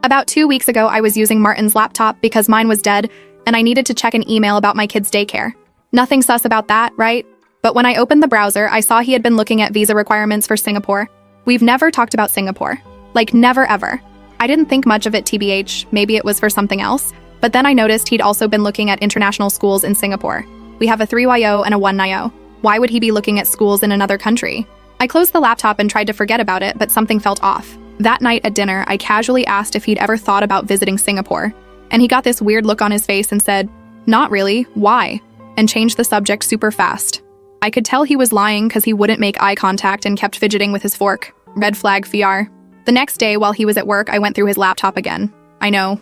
About 2 weeks ago, I was using Martin's laptop because mine was dead, and I needed to check an email about my kid's daycare. Nothing sus about that, right? But when I opened the browser, I saw he had been looking at visa requirements for Singapore. We've never talked about Singapore. Like, never ever. I didn't think much of it TBH, maybe it was for something else, but then I noticed he'd also been looking at international schools in Singapore. We have a 3YO and a 1NIO. Why would he be looking at schools in another country? I closed the laptop and tried to forget about it, but something felt off. That night at dinner, I casually asked if he'd ever thought about visiting Singapore, and he got this weird look on his face and said, "Not really, why?" and changed the subject super fast. I could tell he was lying because he wouldn't make eye contact and kept fidgeting with his fork. Red flag FR. The next day, while he was at work, I went through his laptop again. I know.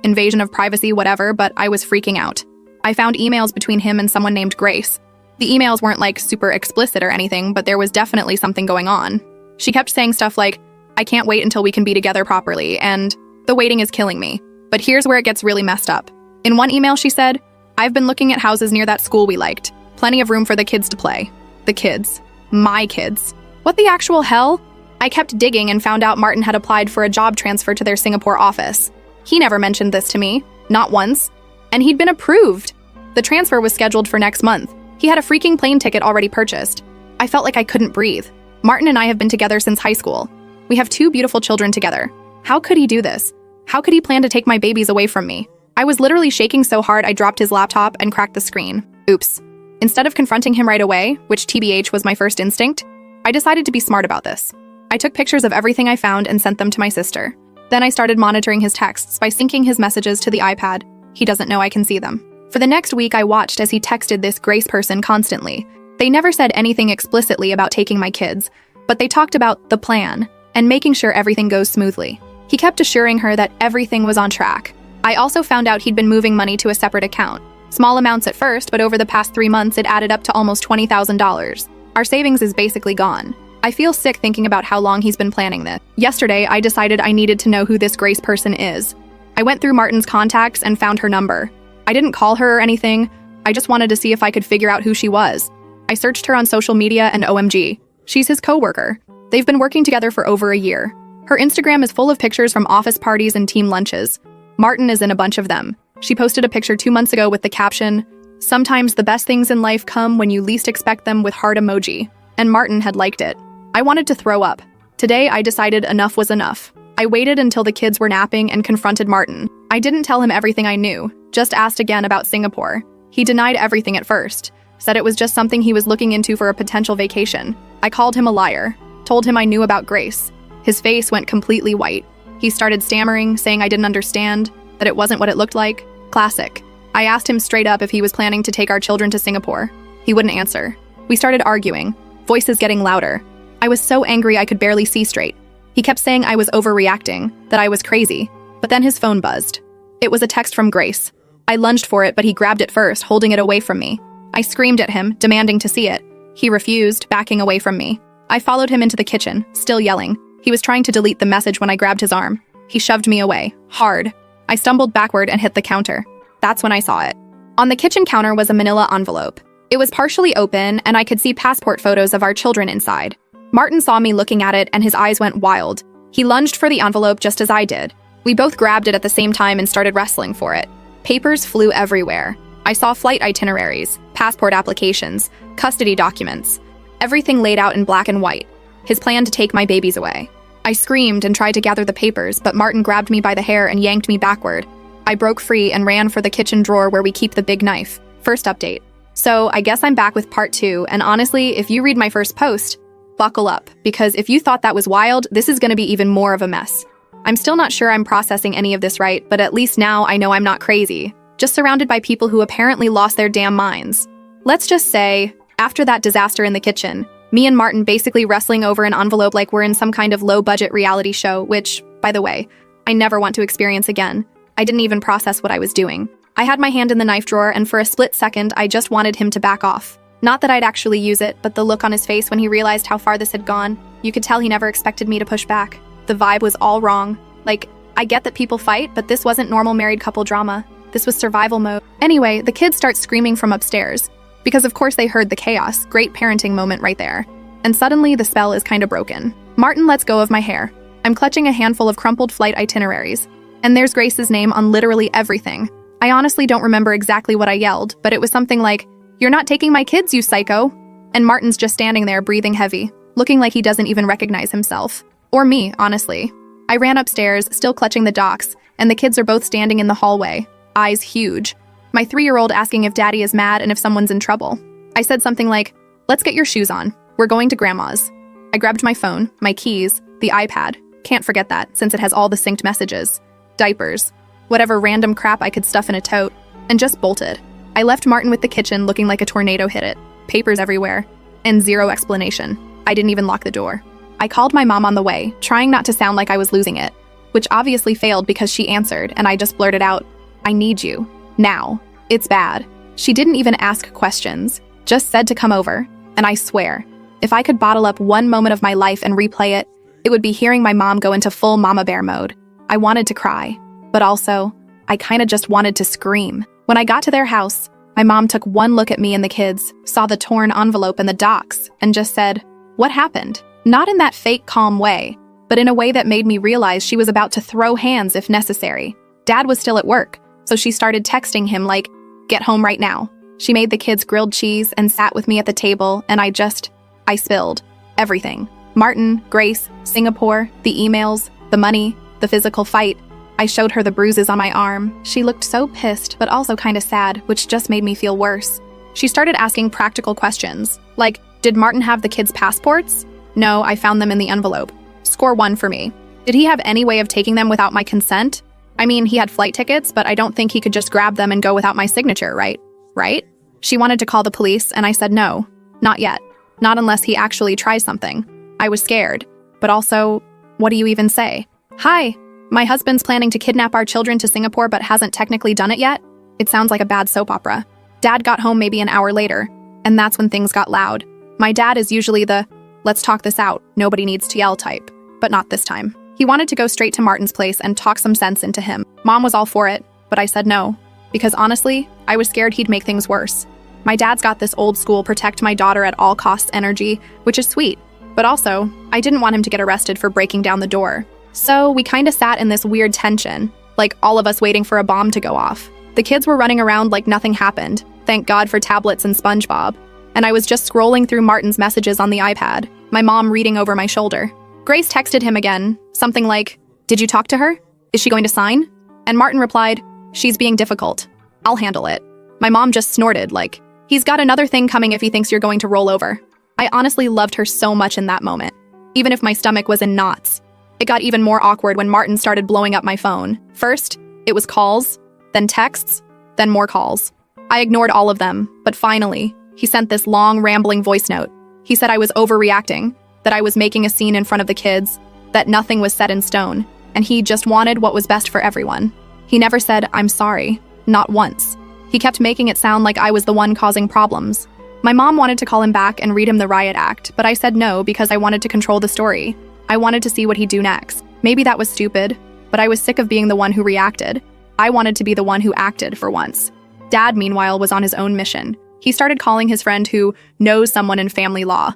Invasion of privacy, whatever, but I was freaking out. I found emails between him and someone named Grace. The emails weren't like super explicit or anything, but there was definitely something going on. She kept saying stuff like, "I can't wait until we can be together properly," and "The waiting is killing me." But here's where it gets really messed up. In one email, she said, "I've been looking at houses near that school we liked. Plenty of room for the kids to play." The kids. My kids. What the actual hell? I kept digging and found out Martin had applied for a job transfer to their Singapore office. He never mentioned this to me. Not once. And he'd been approved. The transfer was scheduled for next month. He had a freaking plane ticket already purchased. I felt like I couldn't breathe. Martin and I have been together since high school. We have 2 beautiful children together. How could he do this? How could he plan to take my babies away from me? I was literally shaking so hard I dropped his laptop and cracked the screen. Oops. Instead of confronting him right away, which TBH was my first instinct, I decided to be smart about this. I took pictures of everything I found and sent them to my sister. Then I started monitoring his texts by syncing his messages to the iPad. He doesn't know I can see them. For the next week, I watched as he texted this Grace person constantly. They never said anything explicitly about taking my kids, but they talked about the plan and making sure everything goes smoothly. He kept assuring her that everything was on track. I also found out he'd been moving money to a separate account. Small amounts at first, but over the past 3 months, it added up to almost $20,000. Our savings is basically gone. I feel sick thinking about how long he's been planning this. Yesterday, I decided I needed to know who this Grace person is. I went through Martin's contacts and found her number. I didn't call her or anything. I just wanted to see if I could figure out who she was. I searched her on social media and OMG. She's his coworker. They've been working together for over a year. Her Instagram is full of pictures from office parties and team lunches. Martin is in a bunch of them. She posted a picture 2 months ago with the caption, "Sometimes the best things in life come when you least expect them," with heart emoji. And Martin had liked it. I wanted to throw up. Today, I decided enough was enough. I waited until the kids were napping and confronted Martin. I didn't tell him everything I knew, just asked again about Singapore. He denied everything at first, said it was just something he was looking into for a potential vacation. I called him a liar, told him I knew about Grace. His face went completely white. He started stammering, saying I didn't understand, that it wasn't what it looked like. Classic. I asked him straight up if he was planning to take our children to Singapore. He wouldn't answer. We started arguing, voices getting louder. I was so angry I could barely see straight. He kept saying I was overreacting, that I was crazy, but then his phone buzzed. It was a text from Grace. I lunged for it, but he grabbed it first, holding it away from me. I screamed at him, demanding to see it. He refused, backing away from me. I followed him into the kitchen, still yelling. He was trying to delete the message when I grabbed his arm. He shoved me away, hard. I stumbled backward and hit the counter. That's when I saw it. On the kitchen counter was a manila envelope. It was partially open, and I could see passport photos of our children inside. Martin saw me looking at it, and his eyes went wild. He lunged for the envelope just as I did. We both grabbed it at the same time and started wrestling for it. Papers flew everywhere. I saw flight itineraries, passport applications, custody documents, everything laid out in black and white. His plan to take my babies away. I screamed and tried to gather the papers, but Martin grabbed me by the hair and yanked me backward. I broke free and ran for the kitchen drawer where we keep the big knife. First update. So I guess I'm back with part 2, and honestly, if you read my first post, buckle up, because if you thought that was wild, this is going to be even more of a mess. I'm still not sure I'm processing any of this right, but at least now I know I'm not crazy, just surrounded by people who apparently lost their damn minds. Let's just say, after that disaster in the kitchen, me and Martin basically wrestling over an envelope like we're in some kind of low-budget reality show, which, by the way, I never want to experience again. I didn't even process what I was doing. I had my hand in the knife drawer, and for a split second, I just wanted him to back off. Not that I'd actually use it, but the look on his face when he realized how far this had gone, you could tell he never expected me to push back. The vibe was all wrong. Like, I get that people fight, but this wasn't normal married couple drama. This was survival mode. Anyway, the kids start screaming from upstairs, because of course they heard the chaos. Great parenting moment right there. And suddenly the spell is kind of broken. Martin lets go of my hair. I'm clutching a handful of crumpled flight itineraries, and there's Grace's name on literally everything. I honestly don't remember exactly what I yelled, but it was something like, "You're not taking my kids, you psycho!" And Martin's just standing there breathing heavy, looking like he doesn't even recognize himself. Or me, honestly. I ran upstairs, still clutching the docs, and the kids are both standing in the hallway, eyes huge. My 3-year-old asking if Daddy is mad and if someone's in trouble. I said something like, "Let's get your shoes on. We're going to Grandma's." I grabbed my phone, my keys, the iPad. Can't forget that, since it has all the synced messages. Diapers. Whatever random crap I could stuff in a tote. And just bolted. I left Martin with the kitchen looking like a tornado hit it. Papers everywhere. And zero explanation. I didn't even lock the door. I called my mom on the way, trying not to sound like I was losing it, which obviously failed because she answered, and I just blurted out, "I need you. Now. It's bad." She didn't even ask questions, just said to come over, and I swear, if I could bottle up one moment of my life and replay it, it would be hearing my mom go into full mama bear mode. I wanted to cry, but also, I kinda just wanted to scream. When I got to their house, my mom took one look at me and the kids, saw the torn envelope and the docs, and just said, "What happened?" Not in that fake calm way, but in a way that made me realize she was about to throw hands if necessary. Dad was still at work, so she started texting him like, "Get home right now." She made the kids grilled cheese and sat with me at the table, and I spilled everything. Martin, Grace, Singapore, the emails, the money, the physical fight. I showed her the bruises on my arm. She looked so pissed, but also kinda sad, which just made me feel worse. She started asking practical questions, like, did Martin have the kids' passports? No, I found them in the envelope. Score 1 for me. Did he have any way of taking them without my consent? I mean, he had flight tickets, but I don't think he could just grab them and go without my signature, right? Right? She wanted to call the police, and I said no. Not yet. Not unless he actually tries something. I was scared. But also, what do you even say? "Hi, my husband's planning to kidnap our children to Singapore but hasn't technically done it yet." It sounds like a bad soap opera. Dad got home maybe an hour later, and that's when things got loud. My dad is usually the, "Let's talk this out, nobody needs to yell" type, but not this time. He wanted to go straight to Martin's place and talk some sense into him. Mom was all for it, but I said no, because honestly, I was scared he'd make things worse. My dad's got this old school protect my daughter at all costs energy, which is sweet, but also, I didn't want him to get arrested for breaking down the door. So we kinda sat in this weird tension, like all of us waiting for a bomb to go off. The kids were running around like nothing happened, thank God for tablets and SpongeBob, and I was just scrolling through Martin's messages on the iPad, my mom reading over my shoulder. Grace texted him again, something like, "Did you talk to her? Is she going to sign?" And Martin replied, "She's being difficult. I'll handle it." My mom just snorted like, "He's got another thing coming if he thinks you're going to roll over." I honestly loved her so much in that moment, even if my stomach was in knots. It got even more awkward when Martin started blowing up my phone. First, it was calls, then texts, then more calls. I ignored all of them, but finally, he sent this long, rambling voice note. He said I was overreacting, that I was making a scene in front of the kids, that nothing was set in stone, and he just wanted what was best for everyone. He never said, "I'm sorry," not once. He kept making it sound like I was the one causing problems. My mom wanted to call him back and read him the riot act, but I said no because I wanted to control the story. I wanted to see what he'd do next. Maybe that was stupid, but I was sick of being the one who reacted. I wanted to be the one who acted for once. Dad, meanwhile, was on his own mission. He started calling his friend who knows someone in family law.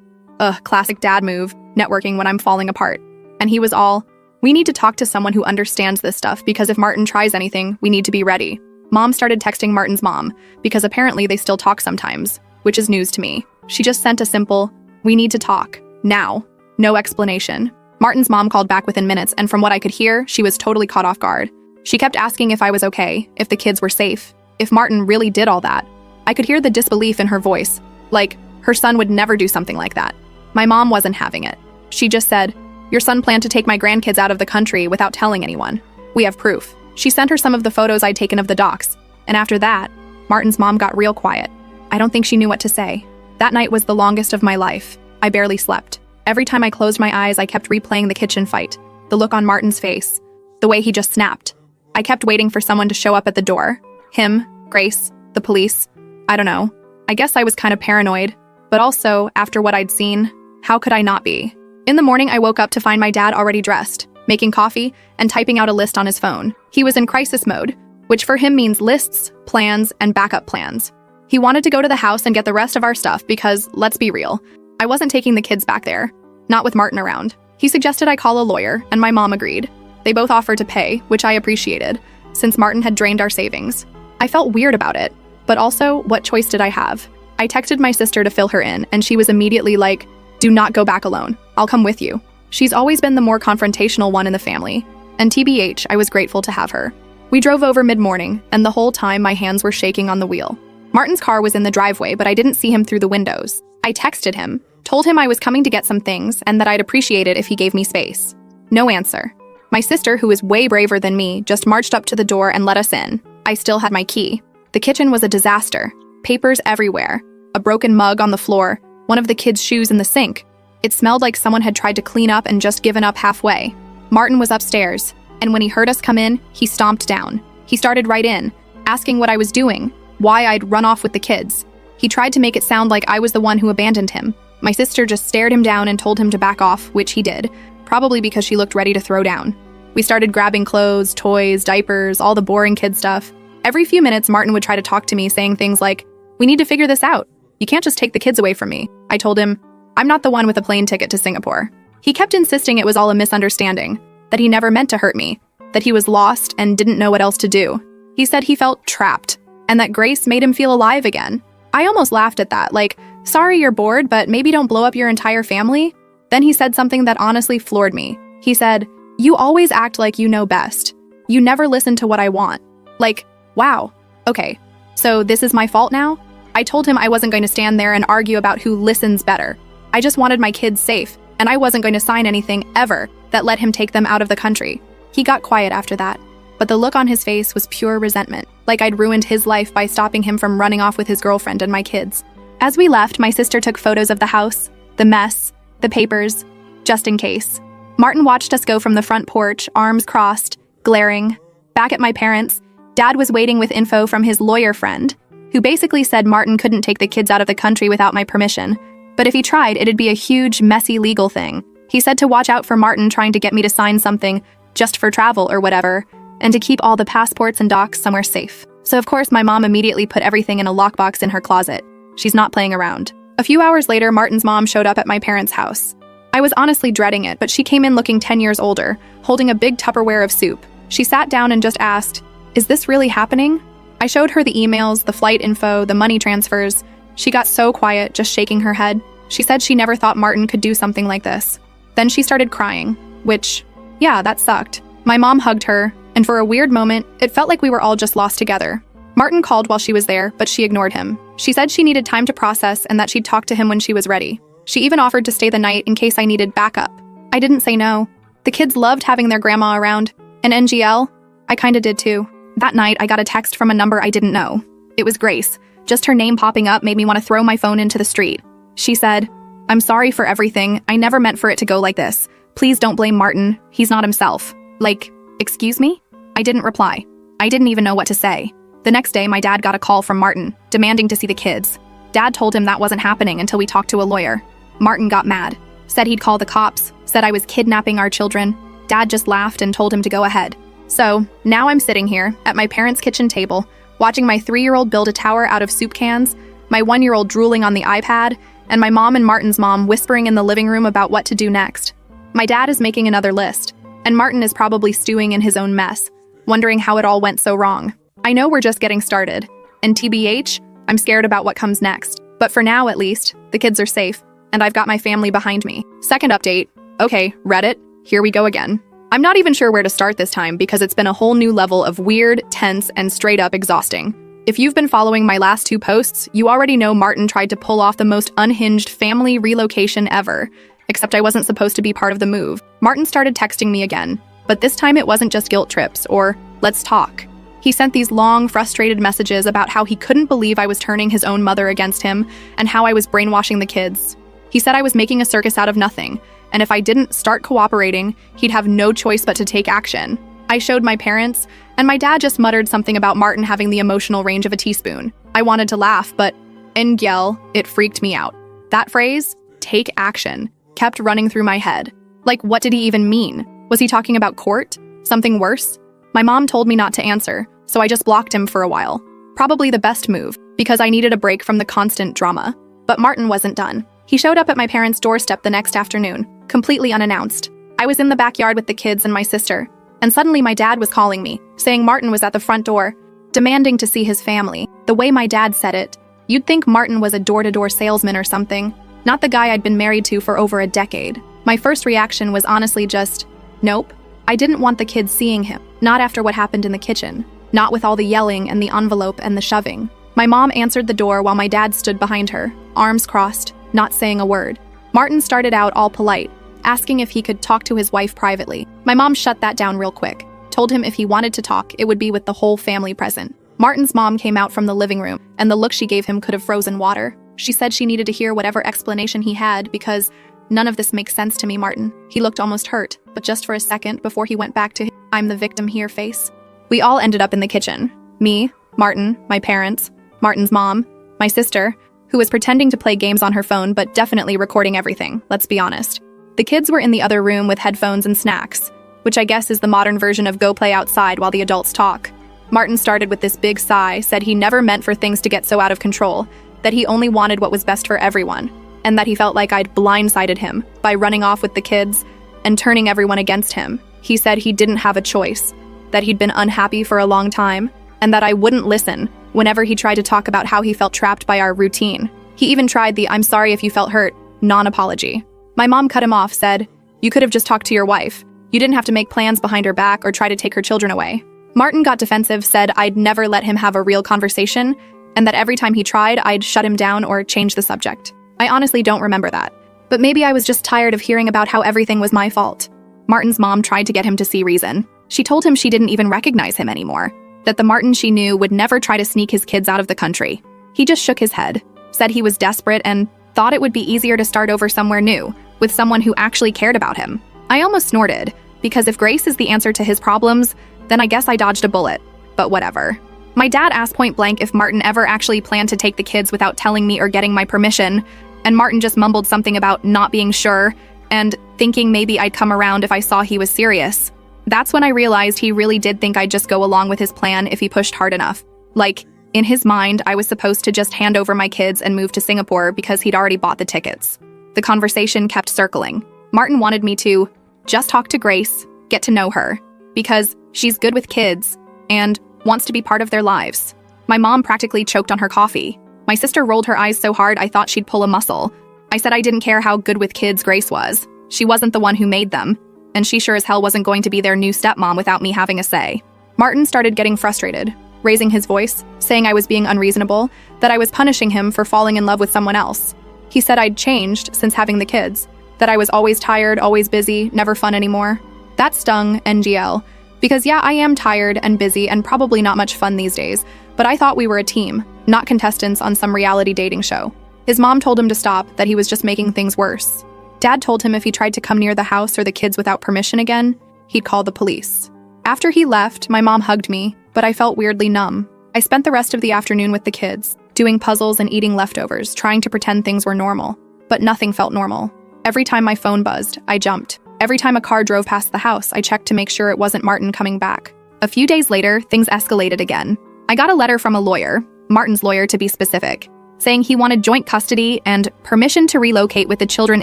Classic dad move, networking when I'm falling apart. And he was all, "We need to talk to someone who understands this stuff because if Martin tries anything, we need to be ready." Mom started texting Martin's mom, because apparently they still talk sometimes, which is news to me. She just sent a simple, "We need to talk. Now." No explanation. Martin's mom called back within minutes, and from what I could hear, she was totally caught off guard. She kept asking if I was okay, if the kids were safe, if Martin really did all that. I could hear the disbelief in her voice, like her son would never do something like that. My mom wasn't having it. She just said, "Your son planned to take my grandkids out of the country without telling anyone. We have proof." She sent her some of the photos I'd taken of the docs, and after that, Martin's mom got real quiet. I don't think she knew what to say. That night was the longest of my life. I barely slept. Every time I closed my eyes, I kept replaying the kitchen fight, the look on Martin's face, the way he just snapped. I kept waiting for someone to show up at the door. Him, Grace, the police. I don't know. I guess I was kind of paranoid, but also, after what I'd seen, how could I not be? In the morning, I woke up to find my dad already dressed, making coffee, and typing out a list on his phone. He was in crisis mode, which for him means lists, plans, and backup plans. He wanted to go to the house and get the rest of our stuff because, let's be real, I wasn't taking the kids back there. Not with Martin around. He suggested I call a lawyer, and my mom agreed. They both offered to pay, which I appreciated, since Martin had drained our savings. I felt weird about it, but also, what choice did I have? I texted my sister to fill her in, and she was immediately like, "Do not go back alone. I'll come with you." She's always been the more confrontational one in the family, and TBH, I was grateful to have her. We drove over mid-morning, and the whole time my hands were shaking on the wheel. Martin's car was in the driveway, but I didn't see him through the windows. I texted him, told him I was coming to get some things, and that I'd appreciate it if he gave me space. No answer. My sister, who is way braver than me, just marched up to the door and let us in. I still had my key. The kitchen was a disaster. Papers everywhere. A broken mug on the floor. One of the kids' shoes in the sink. It smelled like someone had tried to clean up and just given up halfway. Martin was upstairs, and when he heard us come in, he stomped down. He started right in, asking what I was doing, why I'd run off with the kids. He tried to make it sound like I was the one who abandoned him. My sister just stared him down and told him to back off, which he did, probably because she looked ready to throw down. We started grabbing clothes, toys, diapers, all the boring kid stuff. Every few minutes, Martin would try to talk to me, saying things like, "We need to figure this out. You can't just take the kids away from me." I told him, "I'm not the one with a plane ticket to Singapore." He kept insisting it was all a misunderstanding, that he never meant to hurt me, that he was lost and didn't know what else to do. He said he felt trapped, and that Grace made him feel alive again. I almost laughed at that, like, "Sorry you're bored, but maybe don't blow up your entire family." Then he said something that honestly floored me. He said, "You always act like you know best. You never listen to what I want." Like, wow. Okay, so this is my fault now? I told him I wasn't going to stand there and argue about who listens better. I just wanted my kids safe, and I wasn't going to sign anything ever that let him take them out of the country. He got quiet after that, but the look on his face was pure resentment, like I'd ruined his life by stopping him from running off with his girlfriend and my kids. As we left, my sister took photos of the house, the mess, the papers, just in case. Martin watched us go from the front porch, arms crossed, glaring. Back at my parents', Dad was waiting with info from his lawyer friend, who basically said Martin couldn't take the kids out of the country without my permission. But if he tried, it'd be a huge, messy legal thing. He said to watch out for Martin trying to get me to sign something just for travel or whatever, and to keep all the passports and docs somewhere safe. So of course my mom immediately put everything in a lockbox in her closet. She's not playing around. A few hours later, Martin's mom showed up at my parents' house. I was honestly dreading it, but she came in looking 10 years older, holding a big Tupperware of soup. She sat down and just asked, "Is this really happening?" I showed her the emails, the flight info, the money transfers. She got so quiet, just shaking her head. She said she never thought Martin could do something like this. Then she started crying, which, yeah, that sucked. My mom hugged her, and for a weird moment, it felt like we were all just lost together. Martin called while she was there, but she ignored him. She said she needed time to process and that she'd talk to him when she was ready. She even offered to stay the night in case I needed backup. I didn't say no. The kids loved having their grandma around, and NGL, I kinda did too. That night, I got a text from a number I didn't know. It was Grace. Just her name popping up made me want to throw my phone into the street. She said, "I'm sorry for everything. I never meant for it to go like this. Please don't blame Martin. He's not himself." Like, excuse me? I didn't reply. I didn't even know what to say. The next day, my dad got a call from Martin, demanding to see the kids. Dad told him that wasn't happening until we talked to a lawyer. Martin got mad, said he'd call the cops, said I was kidnapping our children. Dad just laughed and told him to go ahead. So, now I'm sitting here, at my parents' kitchen table, watching my 3-year-old build a tower out of soup cans, my 1-year-old drooling on the iPad, and my mom and Martin's mom whispering in the living room about what to do next. My dad is making another list, and Martin is probably stewing in his own mess, wondering how it all went so wrong. I know we're just getting started, and TBH, I'm scared about what comes next. But for now, at least, the kids are safe, and I've got my family behind me. Second update. Okay, Reddit, here we go again. I'm not even sure where to start this time because it's been a whole new level of weird, tense, and straight up exhausting. If you've been following my last 2 posts, you already know Martin tried to pull off the most unhinged family relocation ever, except I wasn't supposed to be part of the move. Martin started texting me again, but this time it wasn't just guilt trips or let's talk. He sent these long, frustrated messages about how he couldn't believe I was turning his own mother against him and how I was brainwashing the kids. He said I was making a circus out of nothing, and if I didn't start cooperating, he'd have no choice but to take action. I showed my parents, and my dad just muttered something about Martin having the emotional range of a teaspoon. I wanted to laugh, but Ngel, it freaked me out. That phrase, take action, kept running through my head. Like, what did he even mean? Was he talking about court? Something worse? My mom told me not to answer, so I just blocked him for a while. Probably the best move, because I needed a break from the constant drama. But Martin wasn't done. He showed up at my parents' doorstep the next afternoon, completely unannounced. I was in the backyard with the kids and my sister, and suddenly my dad was calling me, saying Martin was at the front door, demanding to see his family. The way my dad said it, you'd think Martin was a door-to-door salesman or something, not the guy I'd been married to for over a decade. My first reaction was honestly just, nope. I didn't want the kids seeing him, not after what happened in the kitchen, not with all the yelling and the envelope and the shoving. My mom answered the door while my dad stood behind her, arms crossed, not saying a word. Martin started out all polite, asking if he could talk to his wife privately. My mom shut that down real quick, told him if he wanted to talk, it would be with the whole family present. Martin's mom came out from the living room, and the look she gave him could have frozen water. She said she needed to hear whatever explanation he had because none of this makes sense to me, Martin. He looked almost hurt, but just for a second before he went back to his I'm the victim here face. We all ended up in the kitchen. Me, Martin, my parents, Martin's mom, my sister, who was pretending to play games on her phone but definitely recording everything, let's be honest. The kids were in the other room with headphones and snacks, which I guess is the modern version of go play outside while the adults talk. Martin started with this big sigh, said he never meant for things to get so out of control, that he only wanted what was best for everyone, and that he felt like I'd blindsided him by running off with the kids and turning everyone against him. He said he didn't have a choice, that he'd been unhappy for a long time, and that I wouldn't listen whenever he tried to talk about how he felt trapped by our routine. He even tried the I'm sorry if you felt hurt non-apology. My mom cut him off, said, you could have just talked to your wife. You didn't have to make plans behind her back or try to take her children away. Martin got defensive, said I'd never let him have a real conversation, and that every time he tried, I'd shut him down or change the subject. I honestly don't remember that. But maybe I was just tired of hearing about how everything was my fault. Martin's mom tried to get him to see reason. She told him she didn't even recognize him anymore, that the Martin she knew would never try to sneak his kids out of the country. He just shook his head, said he was desperate and thought it would be easier to start over somewhere new, with someone who actually cared about him. I almost snorted, because if Grace is the answer to his problems, then I guess I dodged a bullet. But whatever. My dad asked point blank if Martin ever actually planned to take the kids without telling me or getting my permission, and Martin just mumbled something about not being sure and thinking maybe I'd come around if I saw he was serious. That's when I realized he really did think I'd just go along with his plan if he pushed hard enough. Like, in his mind, I was supposed to just hand over my kids and move to Singapore because he'd already bought the tickets. The conversation kept circling. Martin wanted me to just talk to Grace, get to know her, because she's good with kids and wants to be part of their lives. My mom practically choked on her coffee. My sister rolled her eyes so hard I thought she'd pull a muscle. I said I didn't care how good with kids Grace was. She wasn't the one who made them, and she sure as hell wasn't going to be their new stepmom without me having a say. Martin started getting frustrated, raising his voice, saying I was being unreasonable, that I was punishing him for falling in love with someone else. He said I'd changed since having the kids, that I was always tired, always busy, never fun anymore. That stung, NGL, because yeah, I am tired and busy and probably not much fun these days, but I thought we were a team, not contestants on some reality dating show. His mom told him to stop, that he was just making things worse. Dad told him if he tried to come near the house or the kids without permission again, he'd call the police. After he left, my mom hugged me, but I felt weirdly numb. I spent the rest of the afternoon with the kids, doing puzzles and eating leftovers, trying to pretend things were normal. But nothing felt normal. Every time my phone buzzed, I jumped. Every time a car drove past the house, I checked to make sure it wasn't Martin coming back. A few days later, things escalated again. I got a letter from a lawyer, Martin's lawyer to be specific, saying he wanted joint custody and permission to relocate with the children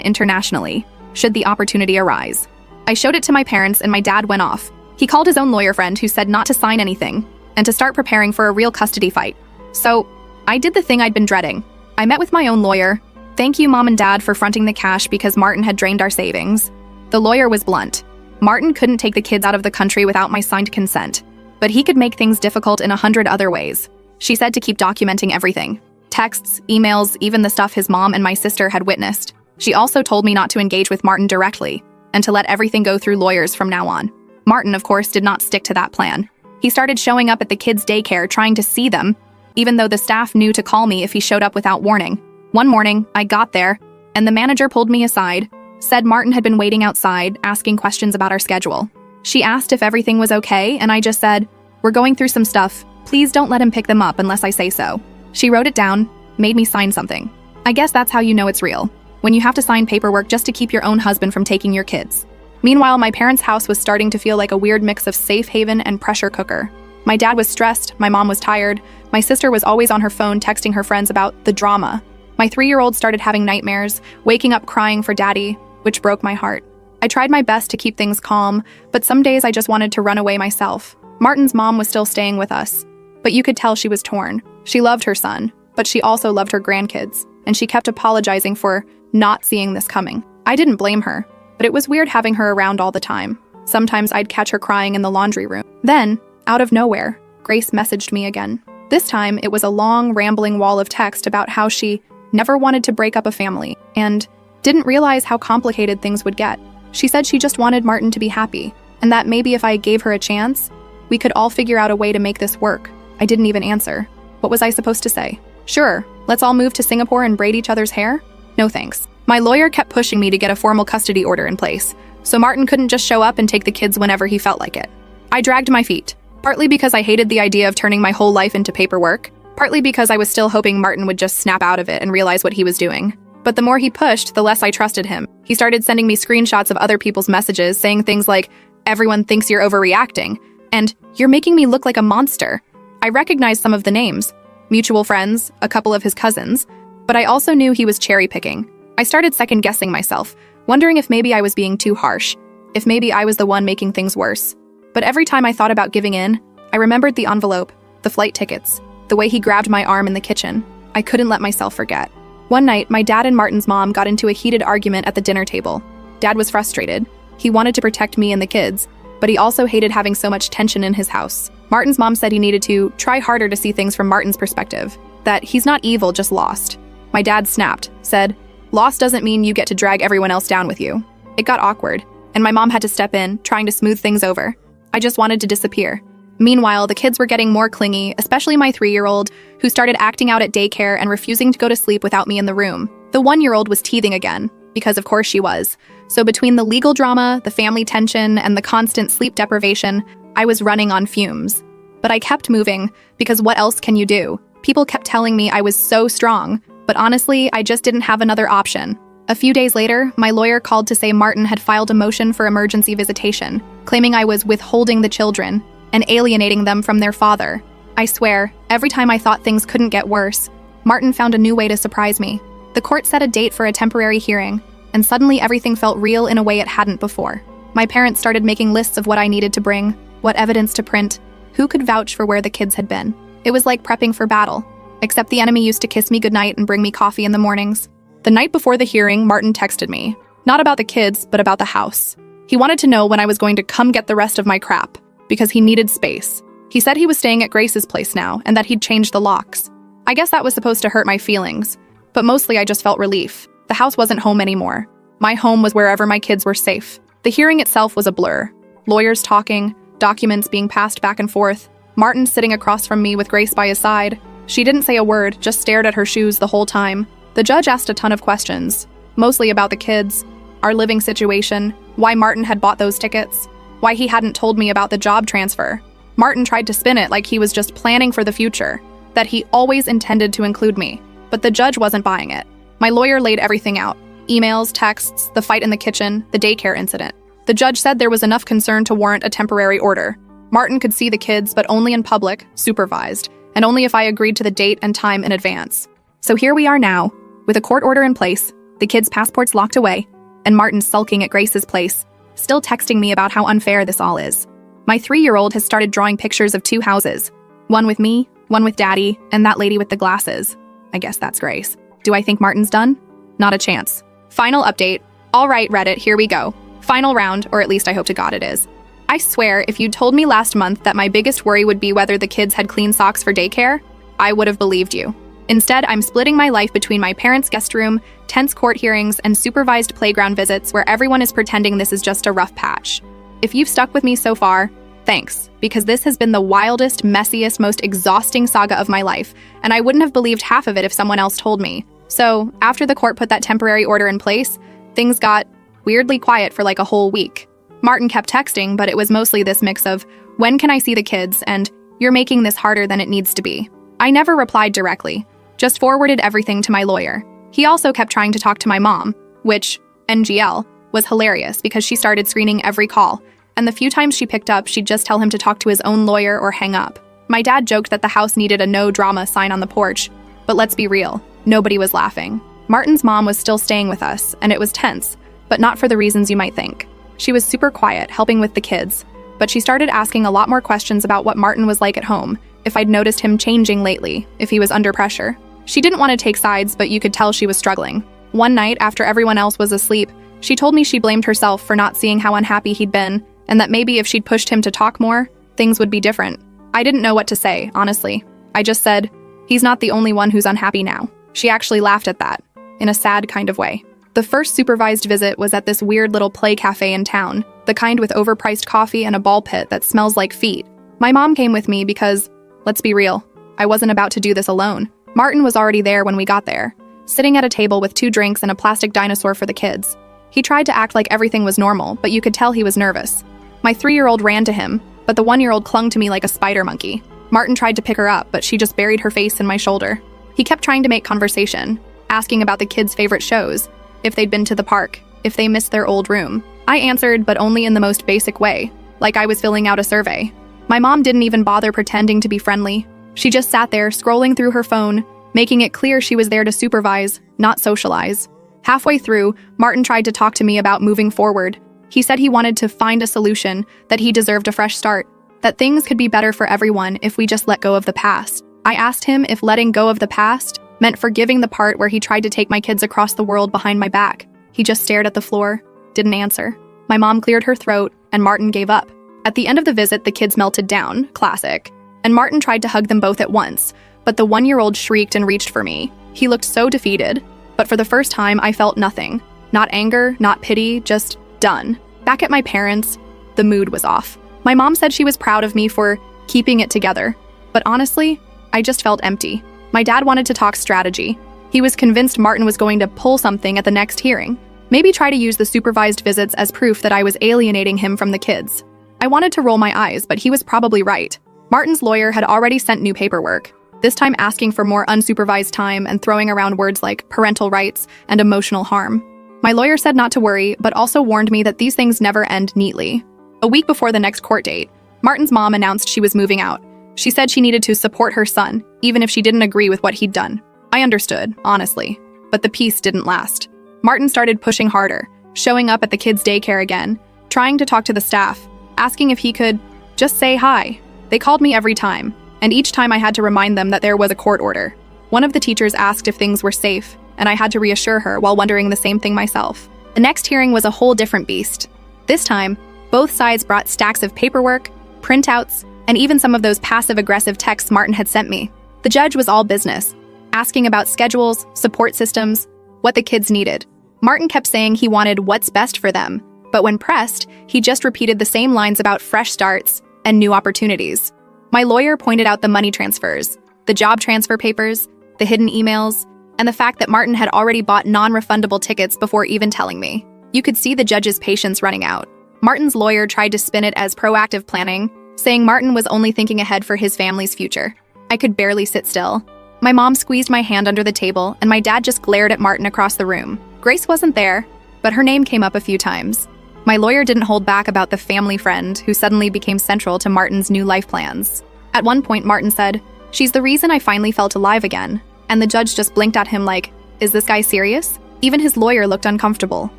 internationally, should the opportunity arise. I showed it to my parents and my dad went off. He called his own lawyer friend who said not to sign anything and to start preparing for a real custody fight. So, I did the thing I'd been dreading. I met with my own lawyer. Thank you, Mom and Dad, for fronting the cash because Martin had drained our savings. The lawyer was blunt. Martin couldn't take the kids out of the country without my signed consent, but he could make things difficult in 100 other ways. She said to keep documenting everything. Texts, emails, even the stuff his mom and my sister had witnessed. She also told me not to engage with Martin directly, and to let everything go through lawyers from now on. Martin, of course, did not stick to that plan. He started showing up at the kids' daycare trying to see them, even though the staff knew to call me if he showed up without warning. One morning, I got there, and the manager pulled me aside, said Martin had been waiting outside, asking questions about our schedule. She asked if everything was okay, and I just said, "We're going through some stuff. Please don't let him pick them up unless I say so." She wrote it down, made me sign something. I guess that's how you know it's real, when you have to sign paperwork just to keep your own husband from taking your kids. Meanwhile, my parents' house was starting to feel like a weird mix of safe haven and pressure cooker. My dad was stressed, my mom was tired, my sister was always on her phone texting her friends about the drama. My 3-year-old started having nightmares, waking up crying for daddy, which broke my heart. I tried my best to keep things calm, but some days I just wanted to run away myself. Martin's mom was still staying with us, but you could tell she was torn. She loved her son, but she also loved her grandkids, and she kept apologizing for not seeing this coming. I didn't blame her, but it was weird having her around all the time. Sometimes I'd catch her crying in the laundry room. Then, out of nowhere, Grace messaged me again. This time, it was a long, rambling wall of text about how she never wanted to break up a family and didn't realize how complicated things would get. She said she just wanted Martin to be happy, and that maybe if I gave her a chance, we could all figure out a way to make this work. I didn't even answer. What was I supposed to say? Sure, let's all move to Singapore and braid each other's hair? No thanks. My lawyer kept pushing me to get a formal custody order in place, so Martin couldn't just show up and take the kids whenever he felt like it. I dragged my feet, partly because I hated the idea of turning my whole life into paperwork, partly because I was still hoping Martin would just snap out of it and realize what he was doing. But the more he pushed, the less I trusted him. He started sending me screenshots of other people's messages saying things like, "Everyone thinks you're overreacting," and "You're making me look like a monster." I recognized some of the names, mutual friends, a couple of his cousins, but I also knew he was cherry-picking. I started second-guessing myself, wondering if maybe I was being too harsh, if maybe I was the one making things worse. But every time I thought about giving in, I remembered the envelope, the flight tickets, the way he grabbed my arm in the kitchen. I couldn't let myself forget. One night, my dad and Martin's mom got into a heated argument at the dinner table. Dad was frustrated. He wanted to protect me and the kids, but he also hated having so much tension in his house. Martin's mom said he needed to try harder to see things from Martin's perspective, that he's not evil, just lost. My dad snapped, said, "Lost doesn't mean you get to drag everyone else down with you." It got awkward, and my mom had to step in, trying to smooth things over. I just wanted to disappear. Meanwhile, the kids were getting more clingy, especially my 3-year-old, who started acting out at daycare and refusing to go to sleep without me in the room. The 1-year-old was teething again, because of course she was. So between the legal drama, the family tension, and the constant sleep deprivation, I was running on fumes. But I kept moving, because what else can you do? People kept telling me I was so strong, but honestly, I just didn't have another option. A few days later, my lawyer called to say Martin had filed a motion for emergency visitation, claiming I was withholding the children and alienating them from their father. I swear, every time I thought things couldn't get worse, Martin found a new way to surprise me. The court set a date for a temporary hearing, and suddenly everything felt real in a way it hadn't before. My parents started making lists of what I needed to bring, what evidence to print, who could vouch for where the kids had been. It was like prepping for battle, except the enemy used to kiss me goodnight and bring me coffee in the mornings. The night before the hearing, Martin texted me, not about the kids, but about the house. He wanted to know when I was going to come get the rest of my crap, because he needed space. He said he was staying at Grace's place now, and that he'd changed the locks. I guess that was supposed to hurt my feelings, but mostly I just felt relief. The house wasn't home anymore. My home was wherever my kids were safe. The hearing itself was a blur. Lawyers talking, documents being passed back and forth, Martin sitting across from me with Grace by his side. She didn't say a word, just stared at her shoes the whole time. The judge asked a ton of questions, mostly about the kids, our living situation, why Martin had bought those tickets, why he hadn't told me about the job transfer. Martin tried to spin it like he was just planning for the future, that he always intended to include me, but the judge wasn't buying it. My lawyer laid everything out, emails, texts, the fight in the kitchen, the daycare incident. The judge said there was enough concern to warrant a temporary order. Martin could see the kids, but only in public, supervised, and only if I agreed to the date and time in advance. So here we are now, with a court order in place, the kids' passports locked away, and Martin sulking at Grace's place, still texting me about how unfair this all is. My 3-year-old has started drawing pictures of 2 houses, one with me, one with Daddy, and that lady with the glasses. I guess that's Grace. Do I think Martin's done? Not a chance. Final update. All right, Reddit, here we go. Final round, or at least I hope to God it is. I swear, if you'd told me last month that my biggest worry would be whether the kids had clean socks for daycare, I would have believed you. Instead, I'm splitting my life between my parents' guest room, tense court hearings, and supervised playground visits where everyone is pretending this is just a rough patch. If you've stuck with me so far, thanks, because this has been the wildest, messiest, most exhausting saga of my life, and I wouldn't have believed half of it if someone else told me. So, after the court put that temporary order in place, things got weirdly quiet for like a whole week. Martin kept texting, but it was mostly this mix of, "When can I see the kids?" and "You're making this harder than it needs to be." I never replied directly, just forwarded everything to my lawyer. He also kept trying to talk to my mom, which, NGL, was hilarious because she started screening every call, and the few times she picked up, she'd just tell him to talk to his own lawyer or hang up. My dad joked that the house needed a no drama sign on the porch, but let's be real, nobody was laughing. Martin's mom was still staying with us, and it was tense, but not for the reasons you might think. She was super quiet, helping with the kids, but she started asking a lot more questions about what Martin was like at home, if I'd noticed him changing lately, if he was under pressure. She didn't want to take sides, but you could tell she was struggling. One night, after everyone else was asleep, she told me she blamed herself for not seeing how unhappy he'd been, and that maybe if she'd pushed him to talk more, things would be different. I didn't know what to say, honestly. I just said, "He's not the only one who's unhappy now." She actually laughed at that, in a sad kind of way. The first supervised visit was at this weird little play cafe in town, the kind with overpriced coffee and a ball pit that smells like feet. My mom came with me because, let's be real, I wasn't about to do this alone. Martin was already there when we got there, sitting at a table with 2 drinks and a plastic dinosaur for the kids. He tried to act like everything was normal, but you could tell he was nervous. My 3-year-old ran to him, but the 1-year-old clung to me like a spider monkey. Martin tried to pick her up, but she just buried her face in my shoulder. He kept trying to make conversation, asking about the kids' favorite shows, if they'd been to the park, if they missed their old room. I answered, but only in the most basic way, like I was filling out a survey. My mom didn't even bother pretending to be friendly. She just sat there, scrolling through her phone, making it clear she was there to supervise, not socialize. Halfway through, Martin tried to talk to me about moving forward. He said he wanted to find a solution, that he deserved a fresh start, that things could be better for everyone if we just let go of the past. I asked him if letting go of the past meant forgiving the part where he tried to take my kids across the world behind my back. He just stared at the floor, didn't answer. My mom cleared her throat, and Martin gave up. At the end of the visit, the kids melted down, classic, and Martin tried to hug them both at once, but the 1-year-old shrieked and reached for me. He looked so defeated, but for the first time, I felt nothing. Not anger, not pity, just done. Back at my parents', the mood was off. My mom said she was proud of me for keeping it together, but honestly, I just felt empty. My dad wanted to talk strategy. He was convinced Martin was going to pull something at the next hearing, maybe try to use the supervised visits as proof that I was alienating him from the kids. I wanted to roll my eyes, but he was probably right. Martin's lawyer had already sent new paperwork, this time asking for more unsupervised time and throwing around words like parental rights and emotional harm. My lawyer said not to worry, but also warned me that these things never end neatly. A week before the next court date, Martin's mom announced she was moving out. She said she needed to support her son, even if she didn't agree with what he'd done. I understood, honestly, but the peace didn't last. Martin started pushing harder, showing up at the kids' daycare again, trying to talk to the staff, asking if he could just say hi. They called me every time, and each time I had to remind them that there was a court order. One of the teachers asked if things were safe, and I had to reassure her while wondering the same thing myself. The next hearing was a whole different beast. This time, both sides brought stacks of paperwork, printouts, and even some of those passive-aggressive texts Martin had sent me. The judge was all business, asking about schedules, support systems, what the kids needed. Martin kept saying he wanted what's best for them, but when pressed, he just repeated the same lines about fresh starts and new opportunities. My lawyer pointed out the money transfers, the job transfer papers, the hidden emails, and the fact that Martin had already bought non-refundable tickets before even telling me. You could see the judge's patience running out. Martin's lawyer tried to spin it as proactive planning, saying Martin was only thinking ahead for his family's future. I could barely sit still. My mom squeezed my hand under the table, and my dad just glared at Martin across the room. Grace wasn't there, but her name came up a few times. My lawyer didn't hold back about the family friend who suddenly became central to Martin's new life plans. At one point, Martin said, "She's the reason I finally felt alive again," and the judge just blinked at him like, "Is this guy serious?" Even his lawyer looked uncomfortable.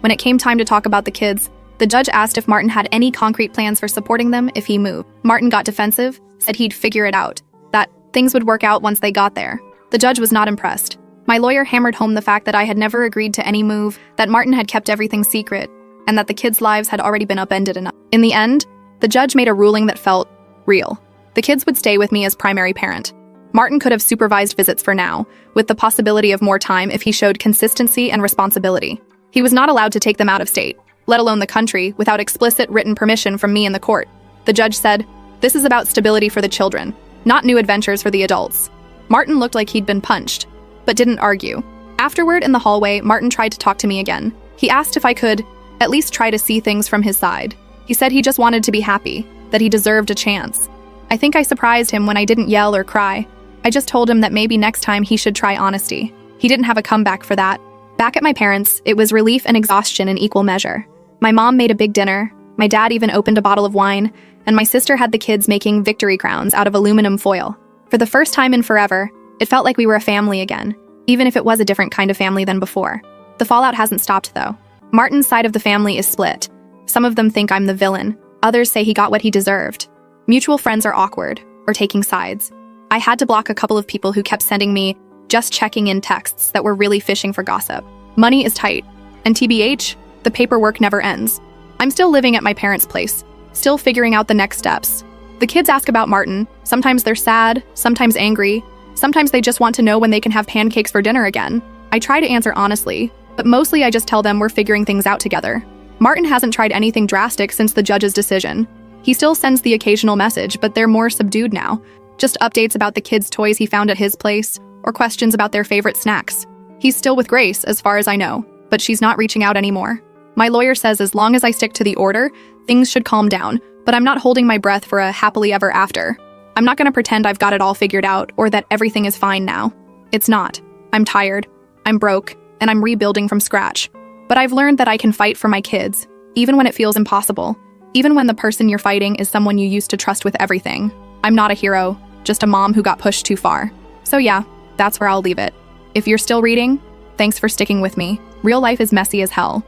When it came time to talk about the kids, the judge asked if Martin had any concrete plans for supporting them if he moved. Martin got defensive, said he'd figure it out, that things would work out once they got there. The judge was not impressed. My lawyer hammered home the fact that I had never agreed to any move, that Martin had kept everything secret, and that the kids' lives had already been upended enough. In the end, the judge made a ruling that felt real. The kids would stay with me as primary parent. Martin could have supervised visits for now, with the possibility of more time if he showed consistency and responsibility. He was not allowed to take them out of state, let alone the country, without explicit written permission from me in the court. The judge said, "This is about stability for the children, not new adventures for the adults." Martin looked like he'd been punched, but didn't argue. Afterward, in the hallway, Martin tried to talk to me again. He asked if I could at least try to see things from his side. He said he just wanted to be happy, that he deserved a chance. I think I surprised him when I didn't yell or cry. I just told him that maybe next time he should try honesty. He didn't have a comeback for that. Back at my parents', it was relief and exhaustion in equal measure. My mom made a big dinner, my dad even opened a bottle of wine, and my sister had the kids making victory crowns out of aluminum foil. For the first time in forever, it felt like we were a family again, even if it was a different kind of family than before. The fallout hasn't stopped, though. Martin's side of the family is split. Some of them think I'm the villain. Others say he got what he deserved. Mutual friends are awkward, or taking sides. I had to block a couple of people who kept sending me just checking in texts that were really fishing for gossip. Money is tight, and TBH, the paperwork never ends. I'm still living at my parents' place, still figuring out the next steps. The kids ask about Martin. Sometimes they're sad, sometimes angry. Sometimes they just want to know when they can have pancakes for dinner again. I try to answer honestly, but mostly I just tell them we're figuring things out together. Martin hasn't tried anything drastic since the judge's decision. He still sends the occasional message, but they're more subdued now. Just updates about the kids' toys he found at his place, or questions about their favorite snacks. He's still with Grace, as far as I know, but she's not reaching out anymore. My lawyer says as long as I stick to the order, things should calm down, but I'm not holding my breath for a happily ever after. I'm not gonna pretend I've got it all figured out or that everything is fine now. It's not. I'm tired, I'm broke, and I'm rebuilding from scratch. But I've learned that I can fight for my kids, even when it feels impossible. Even when the person you're fighting is someone you used to trust with everything. I'm not a hero, just a mom who got pushed too far. So yeah, that's where I'll leave it. If you're still reading, thanks for sticking with me. Real life is messy as hell.